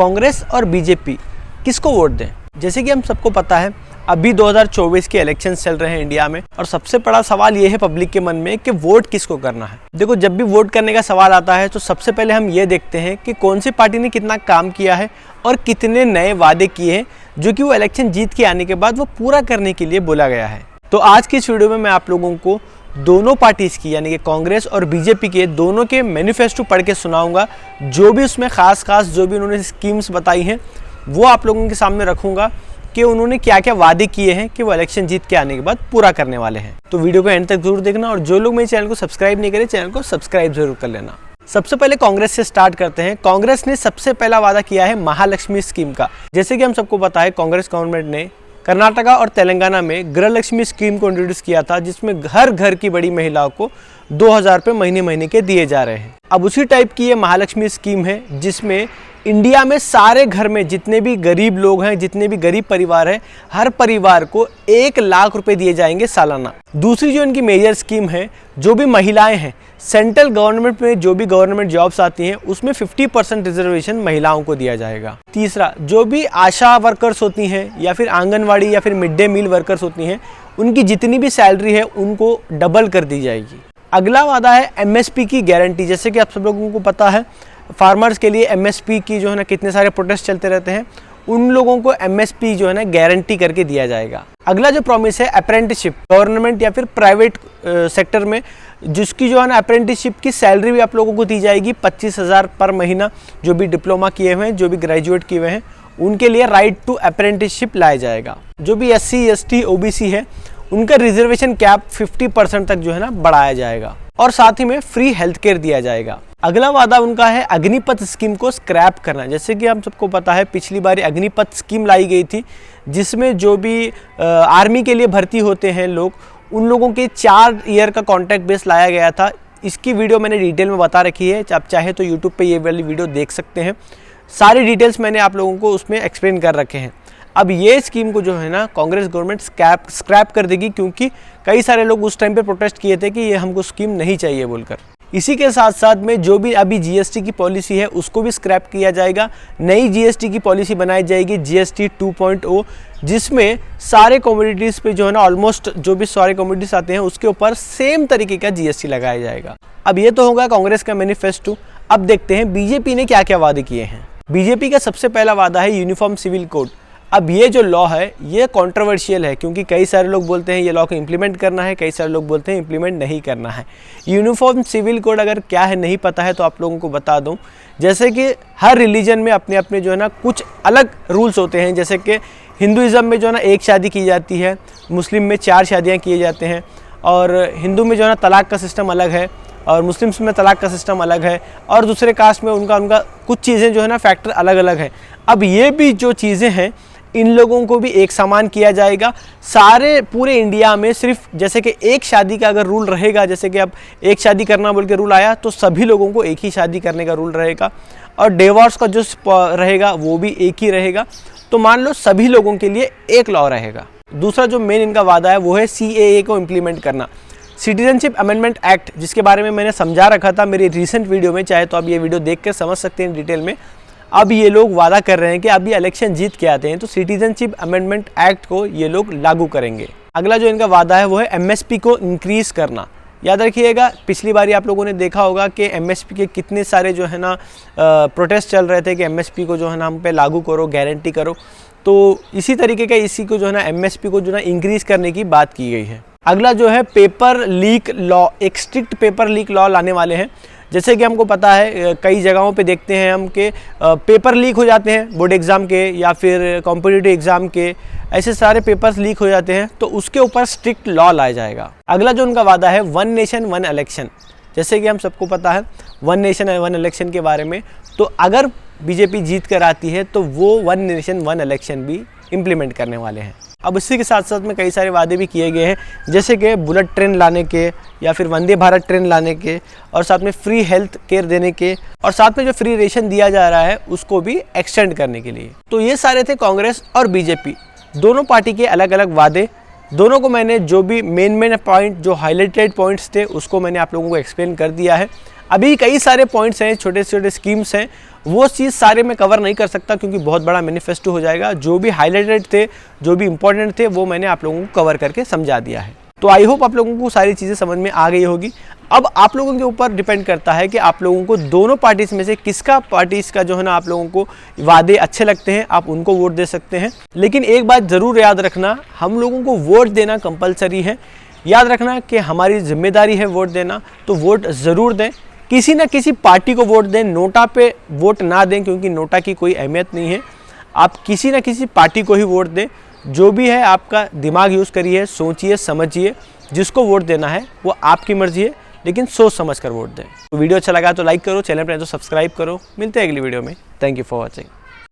कांग्रेस और बीजेपी किसको वोट दें। जैसे कि हम सबको पता है अभी 2024 के इलेक्शन चल रहे हैं इंडिया में, और सबसे बड़ा सवाल ये है पब्लिक के मन में कि वोट किसको करना है। देखो, जब भी वोट करने का सवाल आता है तो सबसे पहले हम ये देखते हैं कि कौन सी पार्टी ने कितना काम किया है और कितने नए वादे किए हैं जो कि वो इलेक्शन जीत के आने के बाद वो पूरा करने के लिए बोला गया है। तो आज की इस वीडियो में मैं आप लोगों को दोनों पार्टीज़ की यानी कि कांग्रेस और बीजेपी के दोनों के मैनिफेस्टो पढ़ के सुनाऊंगा। जो भी उसमें खास जो भी उन्होंने स्कीम्स बताई हैं वो आप लोगों के सामने रखूंगा कि उन्होंने क्या क्या वादे किए हैं कि वो इलेक्शन जीत के आने के बाद पूरा करने वाले हैं। तो वीडियो को एंड तक जरूर देखना, और जो लोग मेरे चैनल को सब्सक्राइब नहीं करें चैनल को सब्सक्राइब जरूर कर लेना। सबसे पहले कांग्रेस से स्टार्ट करते हैं। कांग्रेस ने सबसे पहला वादा किया है महालक्ष्मी स्कीम का। जैसे कि हम सबको पता है कांग्रेस गवर्नमेंट ने कर्नाटका और तेलंगाना में गृहलक्ष्मी स्कीम को इंट्रोड्यूस किया था, जिसमें हर घर की बड़ी महिलाओं को 2000 रुपये महीने महीने के दिए जा रहे हैं। अब उसी टाइप की ये महालक्ष्मी स्कीम है जिसमें इंडिया में सारे घर में जितने भी गरीब लोग हैं, जितने भी गरीब परिवार हैं, हर परिवार को 1 लाख रुपए दिए जाएंगे सालाना। दूसरी जो इनकी मेजर स्कीम है, जो भी महिलाएं हैं, सेंट्रल गवर्नमेंट में जो भी गवर्नमेंट जॉब्स आती हैं उसमें 50% रिजर्वेशन महिलाओं को दिया जाएगा। तीसरा, जो भी आशा वर्कर्स होती हैं या फिर आंगनवाड़ी या फिर मिड डे मील वर्कर्स होती हैं, उनकी जितनी भी सैलरी है उनको डबल कर दी जाएगी। अगला वादा है एमएसपी की गारंटी। जैसे कि आप सब लोगों को पता है फार्मर्स के लिए एमएसपी की जो है ना कितने सारे प्रोटेस्ट चलते रहते हैं, उन लोगों को एमएसपी जो है ना गारंटी करके दिया जाएगा। अगला जो प्रॉमिस है अप्रेंटिसशिप, गवर्नमेंट या फिर प्राइवेट सेक्टर में जिसकी जो है ना अप्रेंटिसशिप की सैलरी भी आप लोगों को दी जाएगी 25,000 पर महीना। जो भी डिप्लोमा किए हुए हैं, जो भी ग्रेजुएट किए हुए हैं, उनके लिए राइट टू अप्रेंटिसशिप लाया जाएगा। जो भी SC ST OBC है उनका रिजर्वेशन कैप 50% तक जो है ना बढ़ाया जाएगा, और साथ ही में फ्री हेल्थ केयर दिया जाएगा। अगला वादा उनका है अग्निपथ स्कीम को स्क्रैप करना। जैसे कि हम सबको पता है पिछली बार अग्निपथ स्कीम लाई गई थी, जिसमें जो भी आर्मी के लिए भर्ती होते हैं लोग, उन लोगों के 4 ईयर का कॉन्ट्रैक्ट बेस लाया गया था। इसकी वीडियो मैंने डिटेल में बता रखी है, आप चाहे तो यूट्यूब पे ये वाली वीडियो देख सकते हैं। सारी डिटेल्स मैंने आप लोगों को उसमें एक्सप्लेन कर रखे हैं। अब ये स्कीम को जो है ना कांग्रेस गवर्नमेंट स्क्रैप कर देगी, क्योंकि कई सारे लोग उस टाइम पे प्रोटेस्ट किए थे कि ये हमको स्कीम नहीं चाहिए बोलकर। इसी के साथ साथ में जो भी अभी GST की पॉलिसी है उसको भी स्क्रैप किया जाएगा। नई GST की पॉलिसी बनाई जाएगी GST 2.0, जिसमें सारे कमोडिटीज़ पे जो है ना ऑलमोस्ट जो भी सारे कमोडिटीज़ आते हैं उसके ऊपर सेम तरीके का GST लगाया जाएगा। अब ये तो होगा कांग्रेस का मैनिफेस्टो। अब देखते हैं बीजेपी ने क्या क्या वादे किए हैं। बीजेपी का सबसे पहला वादा है यूनिफॉर्म सिविल कोड। अब ये जो लॉ है ये कंट्रोवर्शियल है, क्योंकि कई सारे लोग बोलते हैं ये लॉ को इम्प्लीमेंट करना है, कई सारे लोग बोलते हैं इम्प्लीमेंट नहीं करना है। यूनिफॉर्म सिविल कोड अगर क्या है नहीं पता है तो आप लोगों को बता दूं। जैसे कि हर रिलीजन में अपने अपने जो है ना कुछ अलग रूल्स होते हैं। जैसे कि हिंदुज़म में जो है ना 1 शादी की जाती है, मुस्लिम में 4 शादियाँ किए जाते हैं, और हिंदू में जो है ना तलाक का सिस्टम अलग है, और मुस्लिम्स में तलाक का सिस्टम अलग है, और दूसरे कास्ट में उनका कुछ चीज़ें जो है ना फैक्टर अलग अलग है। अब ये भी जो चीज़ें हैं इन लोगों को भी एक समान किया जाएगा सारे पूरे इंडिया में। सिर्फ जैसे कि एक शादी का अगर रूल रहेगा, जैसे कि अब एक शादी करना बोल के रूल आया तो सभी लोगों को एक ही शादी करने का रूल रहेगा, और डिवोर्स का जो रहेगा वो भी एक ही रहेगा। तो मान लो सभी लोगों के लिए एक लॉ रहेगा। दूसरा जो मेन इनका वादा है वो है CAA को इम्प्लीमेंट करना, सिटीजनशिप अमेंडमेंट एक्ट, जिसके बारे में मैंने समझा रखा था मेरी रिसेंट वीडियो में, चाहे तो आप ये वीडियो देख कर समझ सकते हैं डिटेल में। अब ये लोग वादा कर रहे हैं कि अब ये इलेक्शन जीत के आते हैं तो सिटीजनशिप अमेंडमेंट एक्ट को ये लोग लागू करेंगे। अगला जो इनका वादा है वो है MSP को इंक्रीज करना। याद रखिएगा पिछली बार आप लोगों ने देखा होगा कि MSP के कितने सारे जो है ना प्रोटेस्ट चल रहे थे कि MSP को जो है ना हम पे लागू करो, गारंटी करो। तो इसी तरीके का इसी को जो है ना MSP को जो है ना इंक्रीज करने की बात की गई है। अगला जो है पेपर लीक लॉ, एक स्ट्रिक्ट पेपर लीक लॉ लाने वाले हैं। जैसे कि हमको पता है कई जगहों पे देखते हैं हम कि पेपर लीक हो जाते हैं, बोर्ड एग्ज़ाम के या फिर कॉम्पिटिटिव एग्ज़ाम के, ऐसे सारे पेपर्स लीक हो जाते हैं, तो उसके ऊपर स्ट्रिक्ट लॉ लाया जाएगा। अगला जो उनका वादा है 1 नेशन 1 इलेक्शन। जैसे कि हम सबको पता है 1 नेशन 1 इलेक्शन के बारे में, तो अगर बीजेपी जीत कर आती है तो वो 1 नेशन 1 इलेक्शन भी इम्प्लीमेंट करने वाले हैं। अब इसी के साथ साथ में कई सारे वादे भी किए गए हैं, जैसे कि बुलेट ट्रेन लाने के या फिर वंदे भारत ट्रेन लाने के, और साथ में फ्री हेल्थ केयर देने के, और साथ में जो फ्री रेशन दिया जा रहा है उसको भी एक्सटेंड करने के लिए। तो ये सारे थे कांग्रेस और बीजेपी दोनों पार्टी के अलग अलग वादे। दोनों को मैंने जो भी मेन पॉइंट जो हाईलाइटेड पॉइंट्स थे उसको मैंने आप लोगों को एक्सप्लेन कर दिया है। अभी कई सारे पॉइंट्स हैं, छोटे छोटे स्कीम्स हैं, वो चीज़ सारे मैं कवर नहीं कर सकता क्योंकि बहुत बड़ा मैनिफेस्टो हो जाएगा। जो भी हाईलाइटेड थे, जो भी इंपॉर्टेंट थे, वो मैंने आप लोगों को कवर करके समझा दिया है। तो आई होप आप लोगों को सारी चीज़ें समझ में आ गई होगी। अब आप लोगों के ऊपर डिपेंड करता है कि आप लोगों को दोनों पार्टीज में से किसका पार्टीज का जो है ना आप लोगों को वादे अच्छे लगते हैं, आप उनको वोट दे सकते हैं। लेकिन एक बात ज़रूर याद रखना, हम लोगों को वोट देना कंपलसरी है। याद रखना कि हमारी जिम्मेदारी है वोट देना, तो वोट ज़रूर दें। किसी ना किसी पार्टी को वोट दें, नोटा पे वोट ना दें क्योंकि नोटा की कोई अहमियत नहीं है। आप किसी ना किसी पार्टी को ही वोट दें। जो भी है आपका दिमाग यूज़ करिए, सोचिए, समझिए। जिसको वोट देना है वो आपकी मर्जी है, लेकिन सोच समझ कर वोट दें। तो वीडियो अच्छा लगा तो लाइक करो, चैनल पर तो सब्सक्राइब करो। मिलते हैं अगली वीडियो में। Thank you for watching.